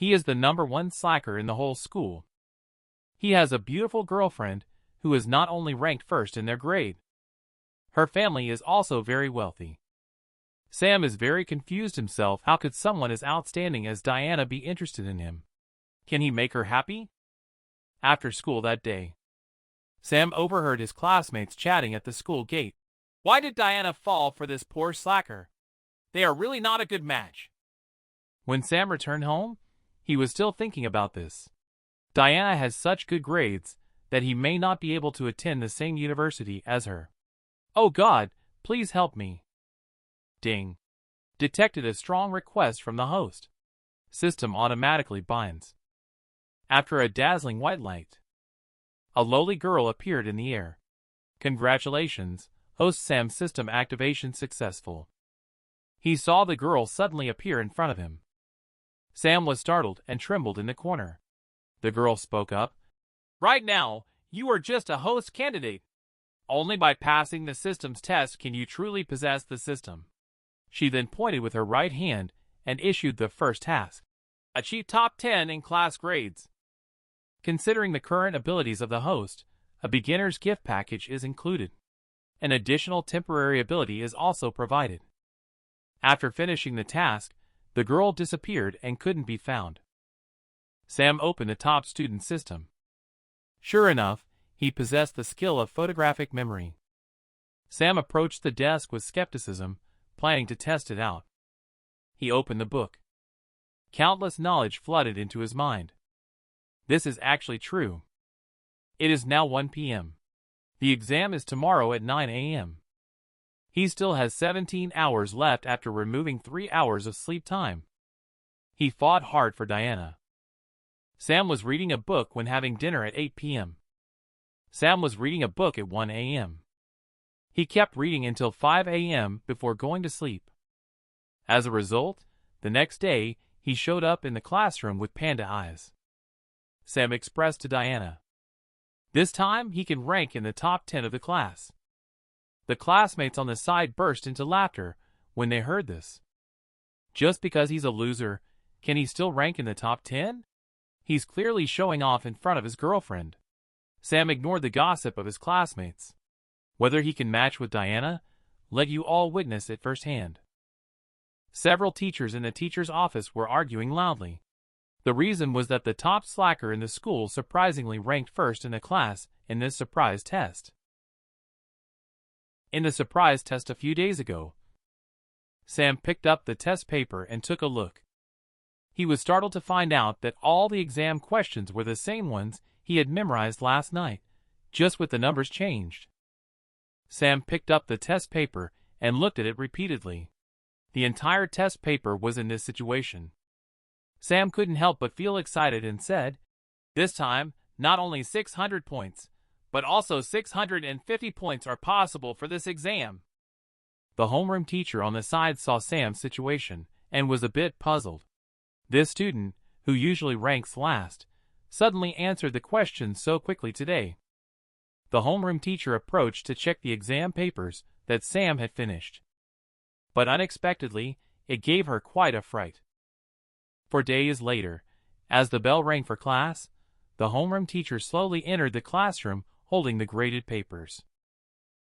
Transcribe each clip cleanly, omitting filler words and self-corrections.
He is the #1 slacker in the whole school. He has a beautiful girlfriend who is not only ranked first in their grade. Her family is also very wealthy. Sam is very confused himself. How could someone as outstanding as Diana be interested in him? Can he make her happy? After school that day, Sam overheard his classmates chatting at the school gate. Why did Diana fall for this poor slacker? They are really not a good match. When Sam returned home, he was still thinking about this. Diana has such good grades that he may not be able to attend the same university as her. Oh God, please help me. Ding. Detected a strong request from the host. System automatically binds. After a dazzling white light, a lowly girl appeared in the air. Congratulations, host Sam, system activation successful. He saw the girl suddenly appear in front of him. Sam was startled and trembled in the corner. The girl spoke up. Right now, you are just a host candidate. Only by passing the system's test can you truly possess the system. She then pointed with her right hand and issued the first task. Achieve top 10 in class grades. Considering the current abilities of the host, a beginner's gift package is included. An additional temporary ability is also provided. After finishing the task, the girl disappeared and couldn't be found. Sam opened the top student system. Sure enough, he possessed the skill of photographic memory. Sam approached the desk with skepticism, planning to test it out. He opened the book. Countless knowledge flooded into his mind. This is actually true. It is now 1 p.m. The exam is tomorrow at 9 a.m. He still has 17 hours left after removing 3 hours of sleep time. He fought hard for Diana. Sam was reading a book when having dinner at 8 p.m. Sam was reading a book at 1 a.m. He kept reading until 5 a.m. before going to sleep. As a result, the next day, he showed up in the classroom with panda eyes. Sam expressed to Diana. This time, he can rank in the top 10 of the class. The classmates on the side burst into laughter when they heard this. Just because he's a loser, can he still rank in the top 10? He's clearly showing off in front of his girlfriend. Sam ignored the gossip of his classmates. Whether he can match with Diana, let you all witness it firsthand. Several teachers in the teacher's office were arguing loudly. The reason was that the top slacker in the school surprisingly ranked first in the class in this surprise test. In the surprise test a few days ago, Sam picked up the test paper and took a look. He was startled to find out that all the exam questions were the same ones he had memorized last night, just with the numbers changed. Sam picked up the test paper and looked at it repeatedly. The entire test paper was in this situation. Sam couldn't help but feel excited and said, "This time, not only 600 points, but also 650 points are possible for this exam." The homeroom teacher on the side saw Sam's situation and was a bit puzzled. This student, who usually ranks last, suddenly answered the question so quickly today. The homeroom teacher approached to check the exam papers that Sam had finished. But unexpectedly, it gave her quite a fright. 4 days later, as the bell rang for class, the homeroom teacher slowly entered the classroom holding the graded papers.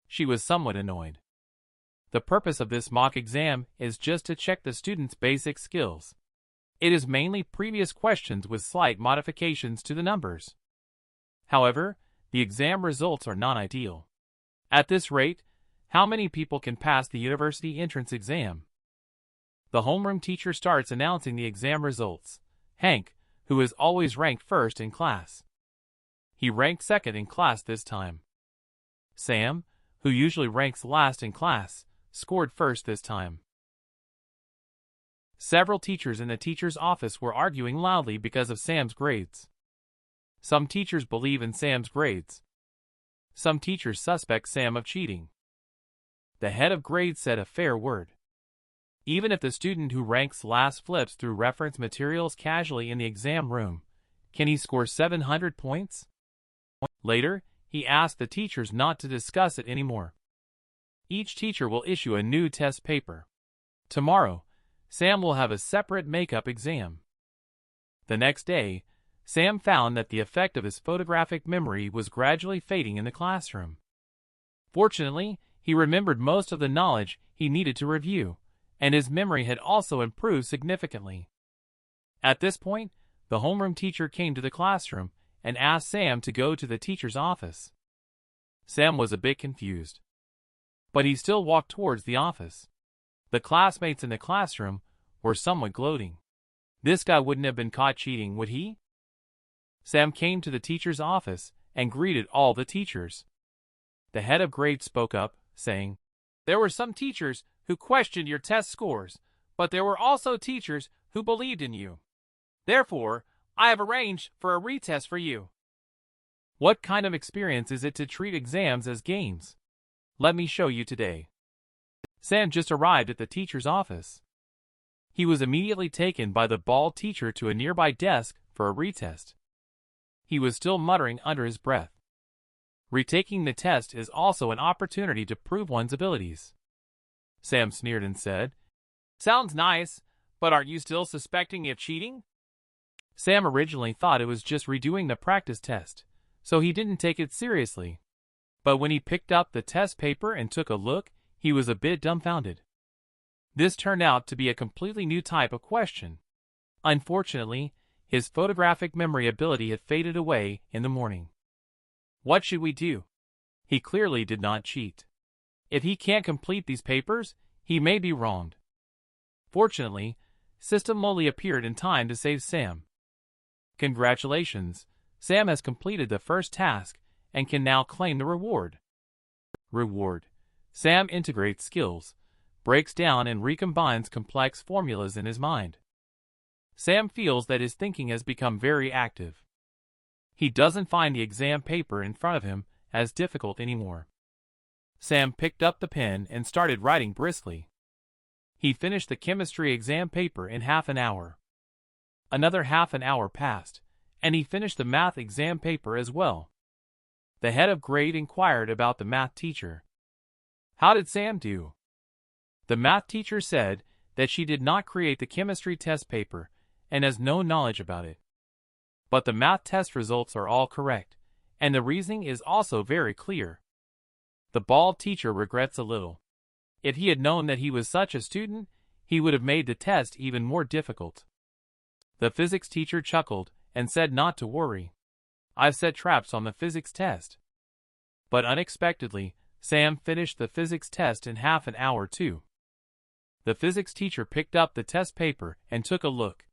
She was somewhat annoyed. The purpose of this mock exam is just to check the student's basic skills. It is mainly previous questions with slight modifications to the numbers. However, the exam results are not ideal. At this rate, how many people can pass the university entrance exam? The homeroom teacher starts announcing the exam results. Hank, who is always ranked first in class. He ranked second in class this time. Sam, who usually ranks last in class, scored first this time. Several teachers in the teacher's office were arguing loudly because of Sam's grades. Some teachers believe in Sam's grades. Some teachers suspect Sam of cheating. The head of grades said a fair word. Even if the student who ranks last flips through reference materials casually in the exam room, can he score 700 points? Later, he asked the teachers not to discuss it anymore. Each teacher will issue a new test paper. Tomorrow, Sam will have a separate makeup exam. The next day, Sam found that the effect of his photographic memory was gradually fading in the classroom. Fortunately, he remembered most of the knowledge he needed to review, and his memory had also improved significantly. At this point, the homeroom teacher came to the classroom and asked Sam to go to the teacher's office. Sam was a bit confused, but he still walked towards the office. The classmates in the classroom were somewhat gloating. This guy wouldn't have been caught cheating, would he? Sam came to the teacher's office and greeted all the teachers. The head of grade spoke up, saying, "There were some teachers who questioned your test scores, but there were also teachers who believed in you. Therefore, I have arranged for a retest for you." What kind of experience is it to treat exams as games? Let me show you today. Sam just arrived at the teacher's office. He was immediately taken by the bald teacher to a nearby desk for a retest. He was still muttering under his breath. Retaking the test is also an opportunity to prove one's abilities. Sam sneered and said, "Sounds nice, but aren't you still suspecting me of cheating?" Sam originally thought it was just redoing the practice test, so he didn't take it seriously. But when he picked up the test paper and took a look, he was a bit dumbfounded. This turned out to be a completely new type of question. Unfortunately, his photographic memory ability had faded away in the morning. What should we do? He clearly did not cheat. If he can't complete these papers, he may be wronged. Fortunately, System Molly appeared in time to save Sam. Congratulations, Sam has completed the first task and can now claim the reward. Reward. Sam integrates skills, breaks down and recombines complex formulas in his mind. Sam feels that his thinking has become very active. He doesn't find the exam paper in front of him as difficult anymore. Sam picked up the pen and started writing briskly. He finished the chemistry exam paper in half an hour. Another half an hour passed, and he finished the math exam paper as well. The head of grade inquired about the math teacher. How did Sam do? The math teacher said that she did not create the chemistry test paper and has no knowledge about it. But the math test results are all correct, and the reasoning is also very clear. The bald teacher regrets a little. If he had known that he was such a student, he would have made the test even more difficult. The physics teacher chuckled and said not to worry. I've set traps on the physics test. But unexpectedly, Sam finished the physics test in half an hour too. The physics teacher picked up the test paper and took a look.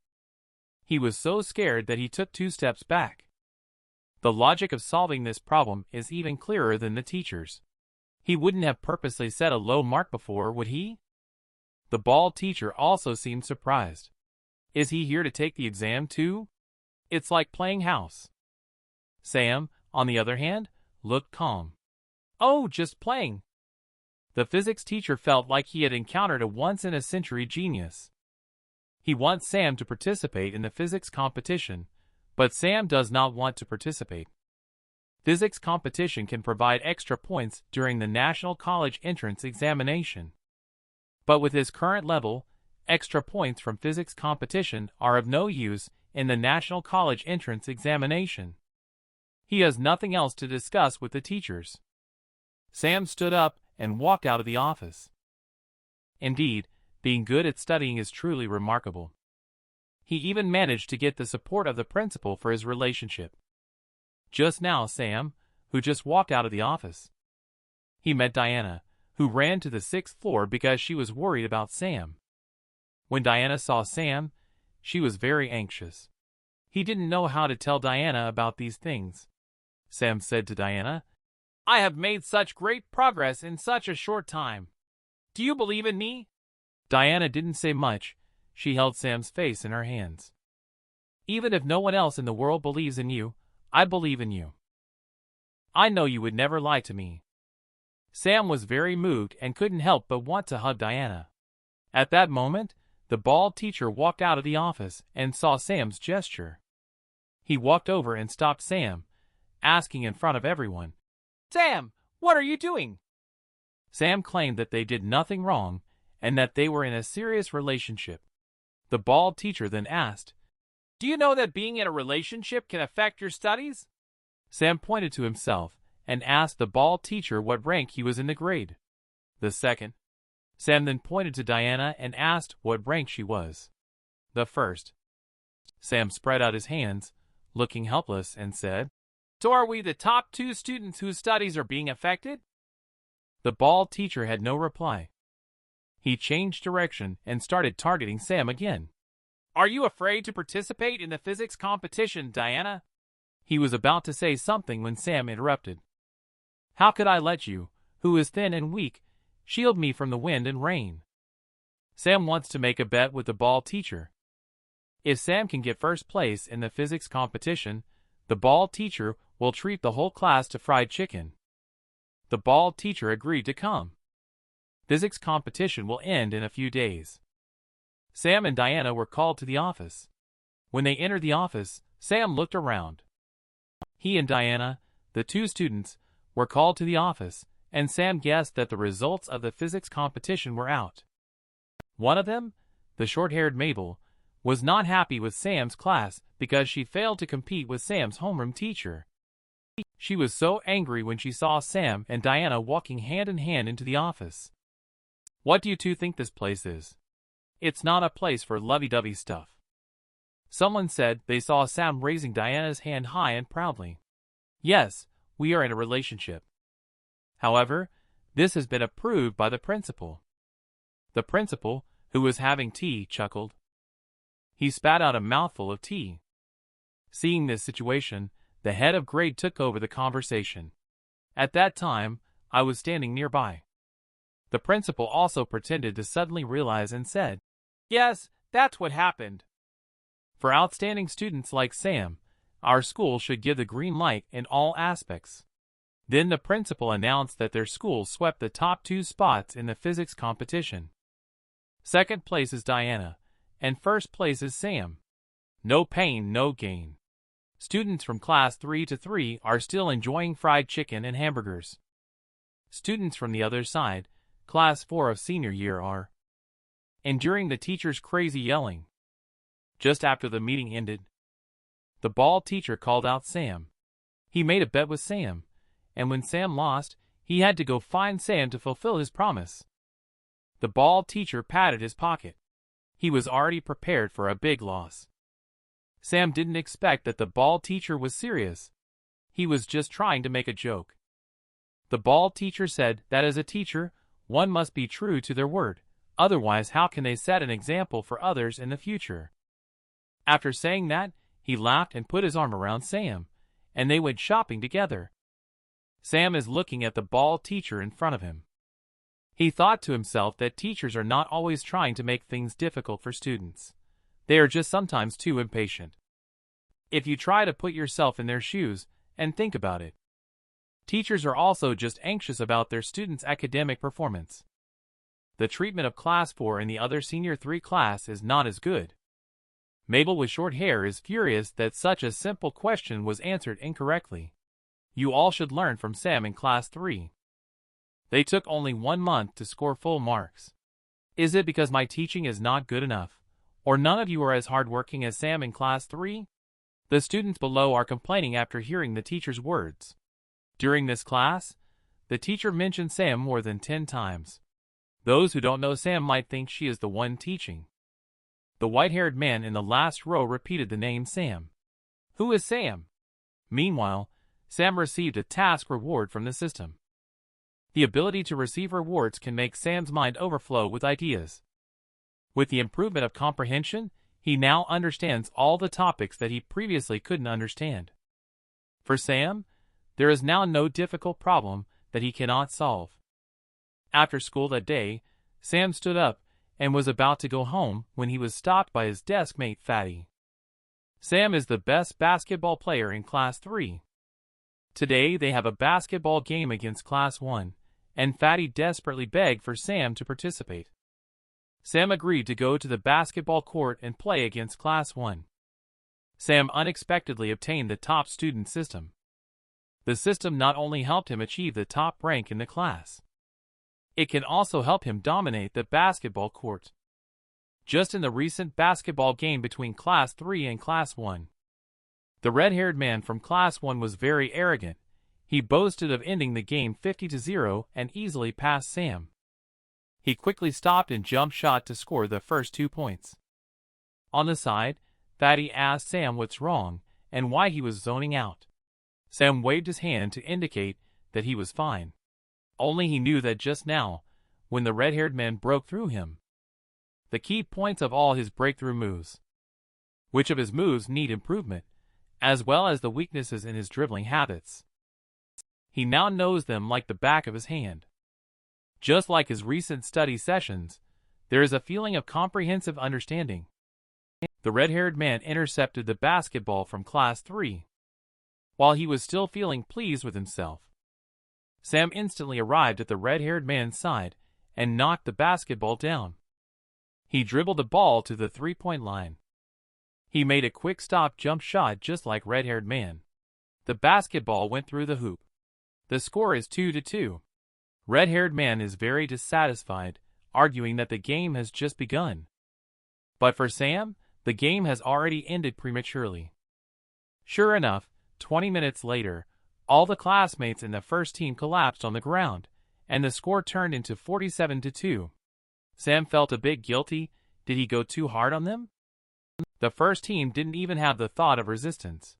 He was so scared that he took 2 steps back. The logic of solving this problem is even clearer than the teacher's. He wouldn't have purposely set a low mark before, would he? The bald teacher also seemed surprised. Is he here to take the exam too? It's like playing house. Sam, on the other hand, looked calm. Oh, just playing. The physics teacher felt like he had encountered a once-in-a-century genius. He wants Sam to participate in the physics competition, but Sam does not want to participate. Physics competition can provide extra points during the National College Entrance Examination. But with his current level, extra points from physics competition are of no use in the National College Entrance Examination. He has nothing else to discuss with the teachers. Sam stood up and walked out of the office. Indeed, being good at studying is truly remarkable. He even managed to get the support of the principal for his relationship. Just now Sam, who just walked out of the office. He met Diana, who ran to the 6th floor because she was worried about Sam. When Diana saw Sam, she was very anxious. He didn't know how to tell Diana about these things. Sam said to Diana, "I have made such great progress in such a short time. Do you believe in me?" Diana didn't say much. She held Sam's face in her hands. "Even if no one else in the world believes in you, I believe in you. I know you would never lie to me." Sam was very moved and couldn't help but want to hug Diana. At that moment, the bald teacher walked out of the office and saw Sam's gesture. He walked over and stopped Sam, asking in front of everyone, "Sam, what are you doing?" Sam claimed that they did nothing wrong and that they were in a serious relationship. The bald teacher then asked, Do you know that being in a relationship can affect your studies? Sam pointed to himself and asked the bald teacher what rank he was in the grade. The second. Sam then pointed to Diana and asked what rank she was. The first. Sam spread out his hands, looking helpless, and said, "So are we the top 2 students whose studies are being affected?" The bald teacher had no reply. He changed direction and started targeting Sam again. "Are you afraid to participate in the physics competition, Diana?" He was about to say something when Sam interrupted. "How could I let you, who is thin and weak, shield me from the wind and rain?" Sam wants to make a bet with the bald teacher. If Sam can get first place in the physics competition, the bald teacher will treat the whole class to fried chicken. The bald teacher agreed to come. Physics competition will end in a few days. Sam and Diana were called to the office. When they entered the office, Sam looked around. He and Diana, the 2 students, were called to the office, and Sam guessed that the results of the physics competition were out. One of them, the short-haired Mabel, was not happy with Sam's class because she failed to compete with Sam's homeroom teacher. She was so angry when she saw Sam and Diana walking hand in hand into the office. "What do you 2 think this place is? It's not a place for lovey-dovey stuff." Someone said they saw Sam raising Diana's hand high and proudly. "Yes, we are in a relationship. However, this has been approved by the principal." The principal, who was having tea, chuckled. He spat out a mouthful of tea. Seeing this situation, the head of grade took over the conversation. At that time, I was standing nearby. The principal also pretended to suddenly realize and said, "Yes, that's what happened. For outstanding students like Sam, our school should give the green light in all aspects." Then the principal announced that their school swept the top 2 spots in the physics competition. Second place is Diana, and first place is Sam. No pain, no gain. Students from class 3 to 3 are still enjoying fried chicken and hamburgers. Students from the other side, class 4 of senior year, are enduring the teacher's crazy yelling. Just after the meeting ended, the bald teacher called out Sam. He made a bet with Sam, and when Sam lost, he had to go find Sam to fulfill his promise. The bald teacher patted his pocket. He was already prepared for a big loss. Sam didn't expect that the bald teacher was serious. He was just trying to make a joke. The bald teacher said that as a teacher, one must be true to their word, otherwise how can they set an example for others in the future? After saying that, he laughed and put his arm around Sam, and they went shopping together. Sam is looking at the bald teacher in front of him. He thought to himself that teachers are not always trying to make things difficult for students. They are just sometimes too impatient. If you try to put yourself in their shoes and think about it, teachers are also just anxious about their students' academic performance. The treatment of class 4 in the other senior 3 class is not as good. Mabel with short hair is furious that such a simple question was answered incorrectly. You all should learn from Sam in class 3. They took only 1 month to score full marks. Is it because my teaching is not good enough, or none of you are as hardworking as Sam in class 3? The students below are complaining after hearing the teacher's words. During this class, the teacher mentioned Sam more than 10 times. Those who don't know Sam might think she is the one teaching. The white-haired man in the last row repeated the name Sam. Who is Sam? Meanwhile, Sam received a task reward from the system. The ability to receive rewards can make Sam's mind overflow with ideas. With the improvement of comprehension, he now understands all the topics that he previously couldn't understand. For Sam, there is now no difficult problem that he cannot solve. After school that day, Sam stood up and was about to go home when he was stopped by his desk mate Fatty. Sam is the best basketball player in class 3. Today they have a basketball game against class 1, and Fatty desperately begged for Sam to participate. Sam agreed to go to the basketball court and play against class 1. Sam unexpectedly obtained the top student system. The system not only helped him achieve the top rank in the class, it can also help him dominate the basketball court. just in the recent basketball game between Class 3 and Class 1. The red-haired man from Class 1 was very arrogant. He boasted of ending the game 50-0 and easily passed Sam. He quickly stopped and jump shot to score the first 2 points. On the side, Fatty asked Sam what's wrong and why he was zoning out. Sam waved his hand to indicate that he was fine. Only he knew that just now, when the red-haired man broke through him. The key points of all his breakthrough moves. Which of his moves need improvement, as well as the weaknesses in his dribbling habits. He now knows them like the back of his hand. Just like his recent study sessions, there is a feeling of comprehensive understanding. The red-haired man intercepted the basketball from Class 3. While he was still feeling pleased with himself, Sam instantly arrived at the red-haired man's side and knocked the basketball down. He dribbled the ball to the three-point line. He made a quick stop jump shot just like red-haired man. The basketball went through the hoop. The score is 2-2. Red-haired man is very dissatisfied, arguing that the game has just begun. But for Sam, the game has already ended prematurely. Sure enough, 20 minutes later, all the classmates in the first team collapsed on the ground, and the score turned into 47-2. Sam felt a bit guilty. Did he go too hard on them? The first team didn't even have the thought of resistance.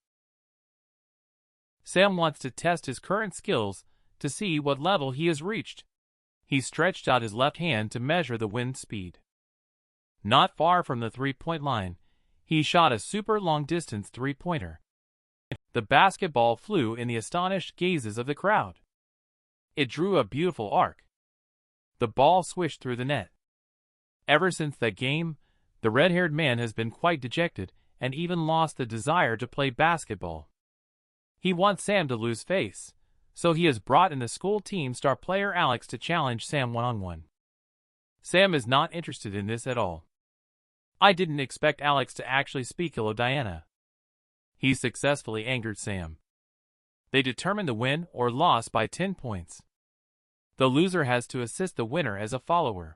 Sam wants to test his current skills to see what level he has reached. He stretched out his left hand to measure the wind speed. Not far from the three-point line, he shot a super long-distance three-pointer. The basketball flew in the astonished gazes of the crowd. It drew a beautiful arc. The ball swished through the net. Ever since that game, the red-haired man has been quite dejected and even lost the desire to play basketball. He wants Sam to lose face, so he has brought in the school team star player Alex to challenge Sam one-on-one. Sam is not interested in this at all. I didn't expect Alex to actually speak hello Diana. He successfully angered Sam. They determine the win or loss by 10 points. The loser has to assist the winner as a follower.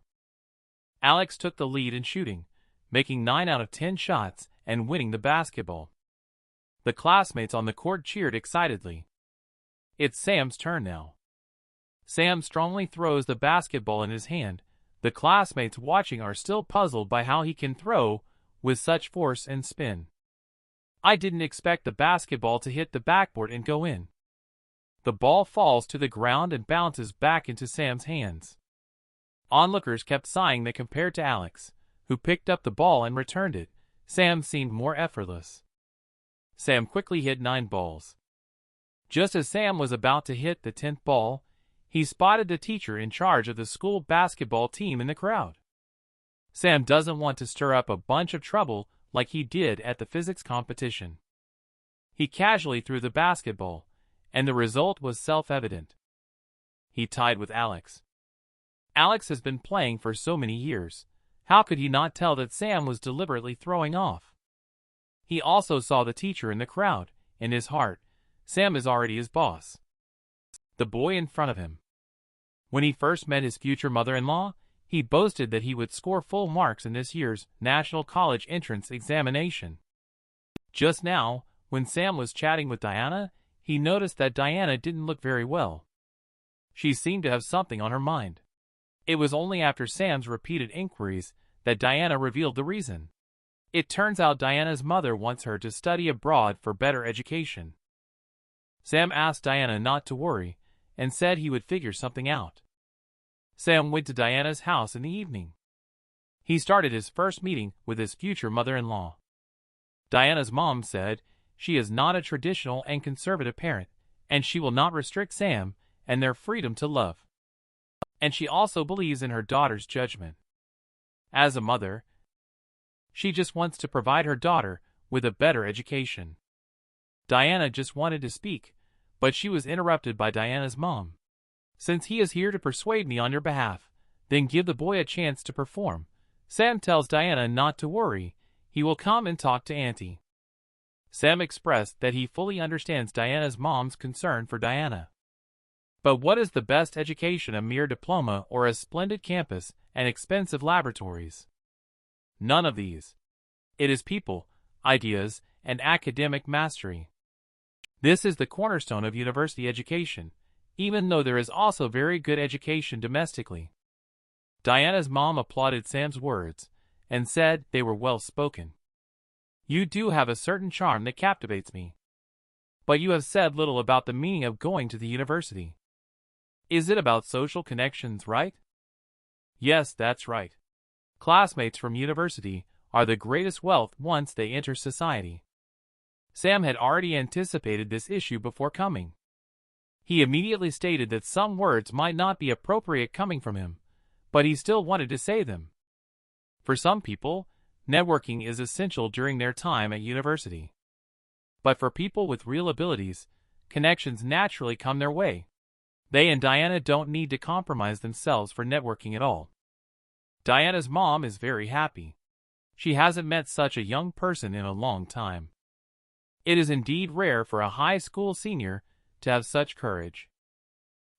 Alex took the lead in shooting, making 9 out of 10 shots and winning the basketball. The classmates on the court cheered excitedly. It's Sam's turn now. Sam strongly throws the basketball in his hand. The classmates watching are still puzzled by how he can throw with such force and spin. I didn't expect the basketball to hit the backboard and go in. The ball falls to the ground and bounces back into Sam's hands. Onlookers kept sighing that compared to Alex, who picked up the ball and returned it, Sam seemed more effortless. Sam quickly hit 9 balls. Just as Sam was about to hit the 10th ball, he spotted the teacher in charge of the school basketball team in the crowd. Sam doesn't want to stir up a bunch of trouble like he did at the physics competition. He casually threw the basketball, and the result was self-evident. He tied with Alex. Alex has been playing for so many years. How could he not tell that Sam was deliberately throwing off? He also saw the teacher in the crowd. In his heart, Sam is already his boss. The boy in front of him. When he first met his future mother-in-law, he boasted that he would score full marks in this year's National College Entrance Examination. Just now, when Sam was chatting with Diana, he noticed that Diana didn't look very well. She seemed to have something on her mind. It was only after Sam's repeated inquiries that Diana revealed the reason. It turns out Diana's mother wants her to study abroad for better education. Sam asked Diana not to worry and said he would figure something out. Sam went to Diana's house in the evening. He started his first meeting with his future mother-in-law. Diana's mom said she is not a traditional and conservative parent, and she will not restrict Sam and their freedom to love. And she also believes in her daughter's judgment. As a mother, she just wants to provide her daughter with a better education. Diana just wanted to speak, but she was interrupted by Diana's mom. Since he is here to persuade me on your behalf, then give the boy a chance to perform. Sam tells Diana not to worry, he will come and talk to Auntie. Sam expressed that he fully understands Diana's mom's concern for Diana. But what is the best education, a mere diploma or a splendid campus and expensive laboratories? None of these. It is people, ideas, and academic mastery. This is the cornerstone of university education, even though there is also very good education domestically. Diana's mom applauded Sam's words and said they were well spoken. You do have a certain charm that captivates me. But you have said little about the meaning of going to the university. Is it about social connections, right? Yes, that's right. Classmates from university are the greatest wealth once they enter society. Sam had already anticipated this issue before coming. He immediately stated that some words might not be appropriate coming from him, but he still wanted to say them. For some people, networking is essential during their time at university. But for people with real abilities, connections naturally come their way. They and Diana don't need to compromise themselves for networking at all. Diana's mom is very happy. She hasn't met such a young person in a long time. It is indeed rare for a high school senior to have such courage.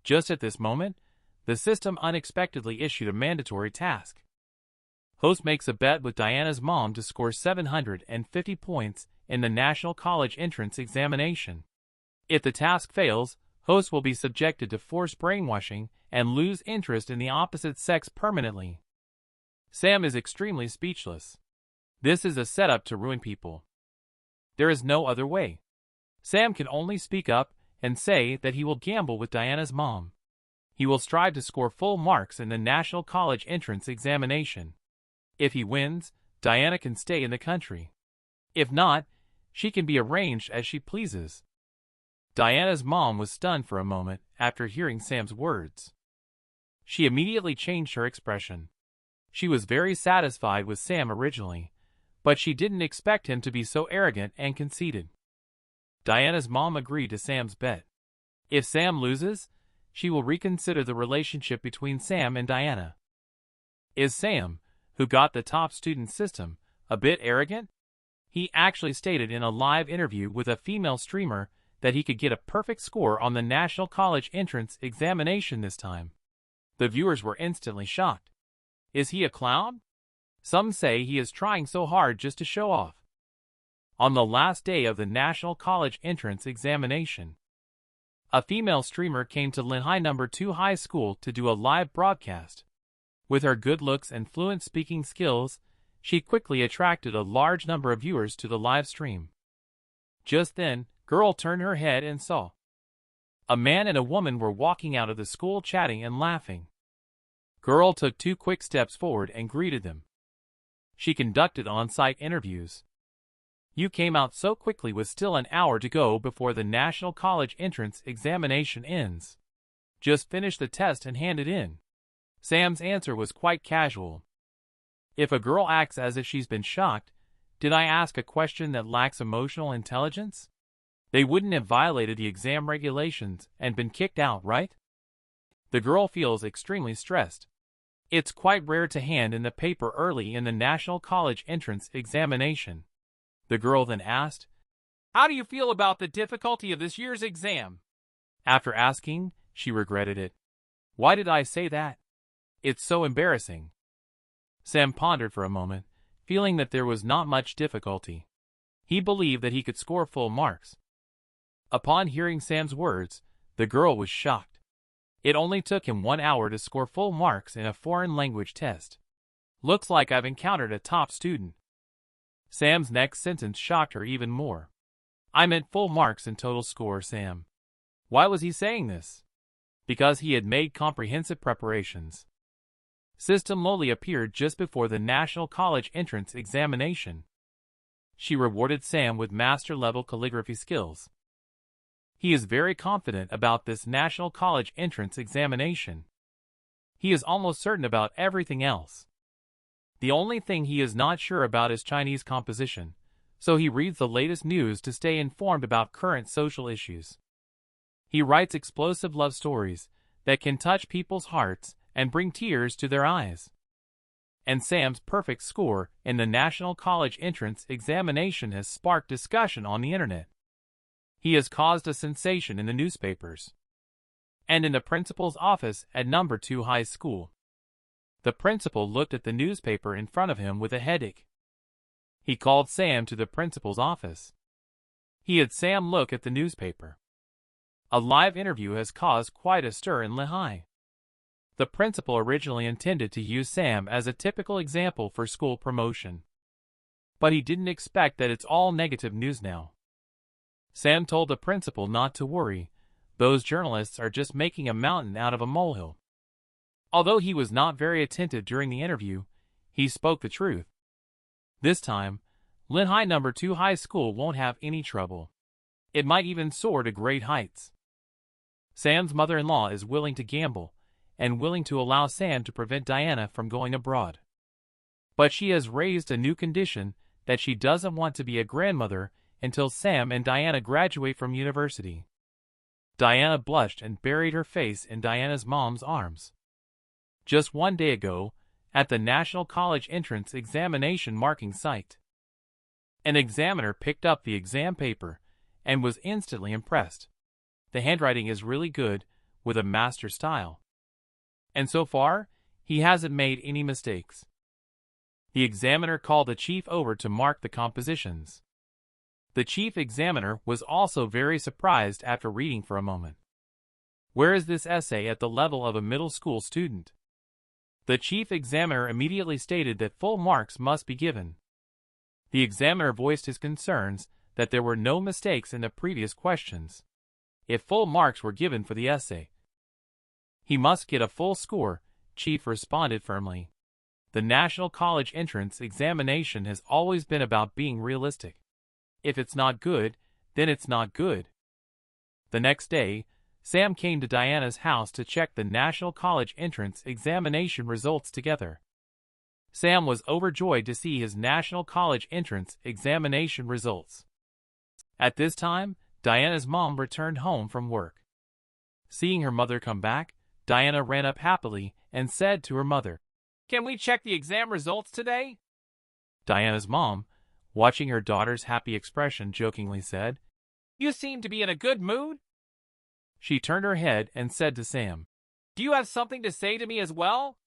Just at this moment, the system unexpectedly issued a mandatory task. Host makes a bet with Diana's mom to score 750 points in the National College Entrance Examination. If the task fails, Host will be subjected to forced brainwashing and lose interest in the opposite sex permanently. Sam is extremely speechless. This is a setup to ruin people. There is no other way. Sam can only speak up and say that he will gamble with Diana's mom. He will strive to score full marks in the National College Entrance Examination. If he wins, Diana can stay in the country. If not, she can be arranged as she pleases. Diana's mom was stunned for a moment after hearing Sam's words. She immediately changed her expression. She was very satisfied with Sam originally, but she didn't expect him to be so arrogant and conceited. Diana's mom agreed to Sam's bet. If Sam loses, she will reconsider the relationship between Sam and Diana. Is Sam, who got the top student system, a bit arrogant? He actually stated in a live interview with a female streamer that he could get a perfect score on the National College Entrance Examination this time. The viewers were instantly shocked. Is he a clown? Some say he is trying so hard just to show off. On the last day of the National College Entrance Examination, a female streamer came to Linhai No. 2 High School to do a live broadcast. With her good looks and fluent speaking skills, she quickly attracted a large number of viewers to the live stream. Just then, girl turned her head and saw a man and a woman were walking out of the school chatting and laughing. Girl took 2 quick steps forward and greeted them. She conducted on-site interviews. You came out so quickly with still an hour to go before the National College Entrance Examination ends. Just finish the test and hand it in. Sam's answer was quite casual. If a girl acts as if she's been shocked, did I ask a question that lacks emotional intelligence? They wouldn't have violated the exam regulations and been kicked out, right? The girl feels extremely stressed. It's quite rare to hand in the paper early in the National College Entrance Examination. The girl then asked, "How do you feel about the difficulty of this year's exam?" After asking, she regretted it. Why did I say that? It's so embarrassing. Sam pondered for a moment, feeling that there was not much difficulty. He believed that he could score full marks. Upon hearing Sam's words, the girl was shocked. It only took him 1 hour to score full marks in a foreign language test. Looks like I've encountered a top student. Sam's next sentence shocked her even more. I meant full marks in total score, Sam. Why was he saying this? Because he had made comprehensive preparations. System Loli appeared just before the National College Entrance Examination. She rewarded Sam with master-level calligraphy skills. He is very confident about this National College Entrance Examination. He is almost certain about everything else. The only thing he is not sure about is Chinese composition, so he reads the latest news to stay informed about current social issues. He writes explosive love stories that can touch people's hearts and bring tears to their eyes. And Sam's perfect score in the National College Entrance Examination has sparked discussion on the internet. He has caused a sensation in the newspapers and in the principal's office at No. 2 High School. The principal looked at the newspaper in front of him with a headache. He called Sam to the principal's office. He had Sam look at the newspaper. A live interview has caused quite a stir in Lehigh. The principal originally intended to use Sam as a typical example for school promotion. But he didn't expect that it's all negative news now. Sam told the principal not to worry, those journalists are just making a mountain out of a molehill. Although he was not very attentive during the interview, he spoke the truth. This time, Lehigh No. 2 High School won't have any trouble. It might even soar to great heights. Sam's mother-in-law is willing to gamble, and willing to allow Sam to prevent Diana from going abroad. But she has raised a new condition that she doesn't want to be a grandmother until Sam and Diana graduate from university. Diana blushed and buried her face in Diana's mom's arms. Just one day ago, at the National College Entrance Examination marking site, an examiner picked up the exam paper and was instantly impressed. The handwriting is really good, with a master style. And so far, he hasn't made any mistakes. The examiner called the chief over to mark the compositions. The chief examiner was also very surprised after reading for a moment. Where is this essay at the level of a middle school student? The chief examiner immediately stated that full marks must be given. The examiner voiced his concerns that there were no mistakes in the previous questions. If full marks were given for the essay, he must get a full score, Chief responded firmly. The National College Entrance Examination has always been about being realistic. If it's not good, then it's not good. The next day, Sam came to Diana's house to check the National College Entrance Examination results together. Sam was overjoyed to see his National College Entrance Examination results. At this time, Diana's mom returned home from work. Seeing her mother come back, Diana ran up happily and said to her mother, "Can we check the exam results today?" Diana's mom, watching her daughter's happy expression, jokingly said, "You seem to be in a good mood." She turned her head and said to Sam, "Do you have something to say to me as well?"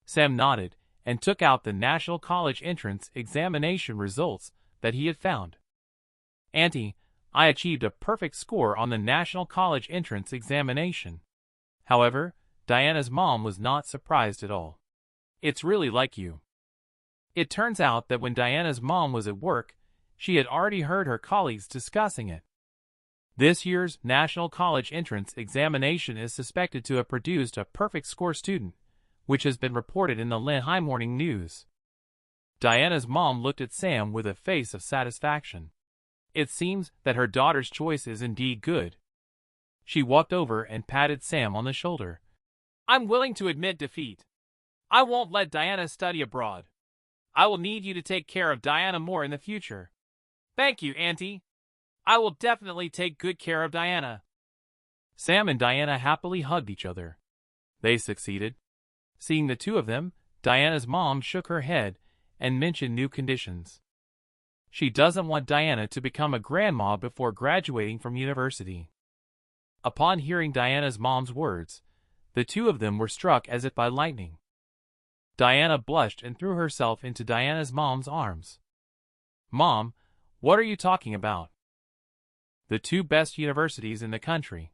Sam nodded and took out the National College Entrance Examination results that he had found. "Auntie, I achieved a perfect score on the National College Entrance Examination." However, Diana's mom was not surprised at all. "It's really like you." It turns out that when Diana's mom was at work, she had already heard her colleagues discussing it. This year's National College Entrance Examination is suspected to have produced a perfect score student, which has been reported in the Lehigh Morning News. Diana's mom looked at Sam with a face of satisfaction. It seems that her daughter's choice is indeed good. She walked over and patted Sam on the shoulder. "I'm willing to admit defeat. I won't let Diana study abroad. I will need you to take care of Diana more in the future." "Thank you, Auntie. I will definitely take good care of Diana." Sam and Diana happily hugged each other. They succeeded. Seeing the two of them, Diana's mom shook her head and mentioned new conditions. She doesn't want Diana to become a grandma before graduating from university. Upon hearing Diana's mom's words, the two of them were struck as if by lightning. Diana blushed and threw herself into Diana's mom's arms. "Mom, what are you talking about?" "The two best universities in the country.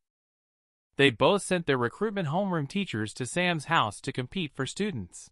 They both sent their recruitment homeroom teachers to Sam's house to compete for students.